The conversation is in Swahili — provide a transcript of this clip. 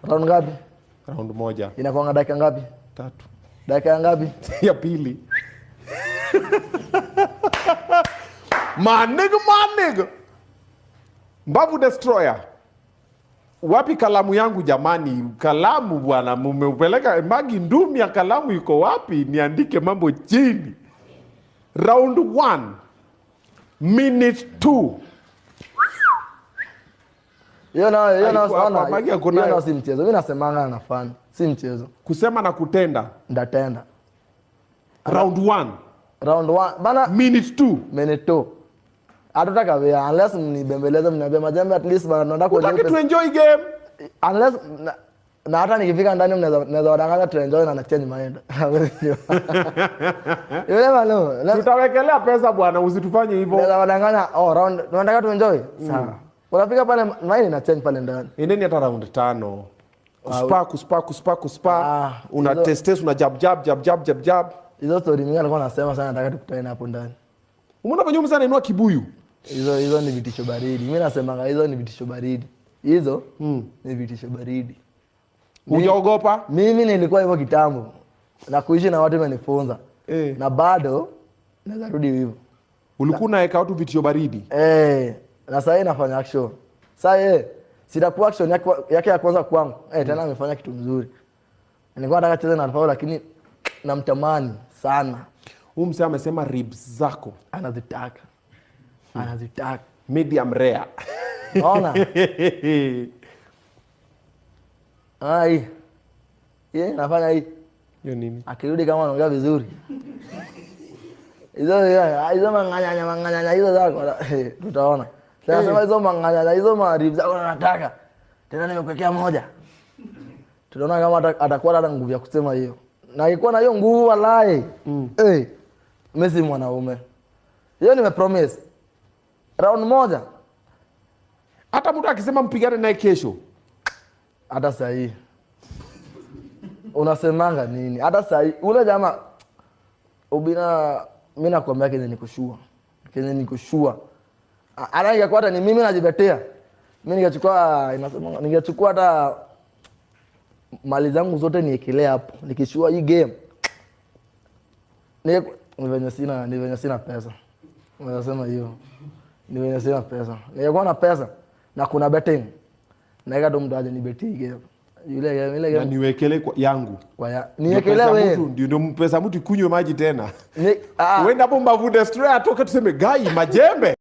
Round ngapi? Round 1. Inakuwa dakika ngapi? 3. Dakika ngapi? Ya pili. Manega. Mbavu Destroyer. Wapi kalamu yangu jamani? Kalamu bwana, mumeupeleka Magi Ndumi ya kalamu iko wapi? Niandike mambo chini. Round 1. Minute 2. Hiyo na si mchezo. Mimi nasemanga na fan. Si mchezo. Kusema na kutenda. Ndatenda. Round 1. Round 1. Bana Minute 2. Minute 2. Hatutaka wea unless mnibembeleze mniambia majembe at least bana tunataka kuenjoy. Unataka to enjoy game. Unless na hata nikifika ndani mnaweza wadanganya to enjoy na change mind. Yule malo. Tutawekelea pesa bwana, usitufanye hivyo. Mnaweza wadanganya round tunataka to enjoy. Sawa. Unafika pale mind na change pale ndani. Endeni hata round 5. Kuspa. Una test una jab. Hizo story mimi alikuwa anasema sana nataka tukutane hapo ndani. Umeona venye msana inua kibuyu? Hizo ni vitisho baridi. Mimi nasemanga hizo ni vitisho baridi. Hizo ni vitisho baridi. Hujaogopa? Mimi nilikuwa hivyo kitambo. Na kuishi na watu wamenifunza. Na bado naweza rudi hivyo. Ulikuwa unaweka watu vitisho baridi? Na sasa nafanya action. Sasa sitakuwa action yake ya kwanza kwangu. Tena amefanya kitu mzuri. Nilikuwa nataka cheze na Alfao lakini namtamani sana. Huyu msema amesema ribs zako anazitaka. Medium rare. Naona? Nafanya hii. Hiyo nini? Akirudi kama anaongea vizuri. Hizo manganya hizo zako. Tutaona. Sasa hizo manganya hizo ribs zako nataka. Tena nimekuwekea moja. Tutaona kama atakuwa na nguvu ya kusema hiyo. Na iko na hiyo nguvu walai. Messi mwanaume. Hiyo nimepromise. Round 1. Hata mtu akisema mpigane naye kesho. Hata sahi. Unasemanga nini? Hata sahi. Ule jamaa ubina mimi nakwambia Kenya nikushua. Anaingia kwa hata ni mimi najibetea. Mimi ningechukua hata mali zangu zote niekelea hapo. Nikishua hii game. Ni venye sina pesa. Unasema hiyo. Ni venye sina pesa. Ningekuwa na pesa na kuna betting. Naika ndo mtu aje ni beti game. Ile game. Na niwekele kwa yangu. Niwekele wewe. Ndio mpesa mtu kunywe maji tena. Wenda hapo Mbavu Destroyer atoke tuseme gai majembe.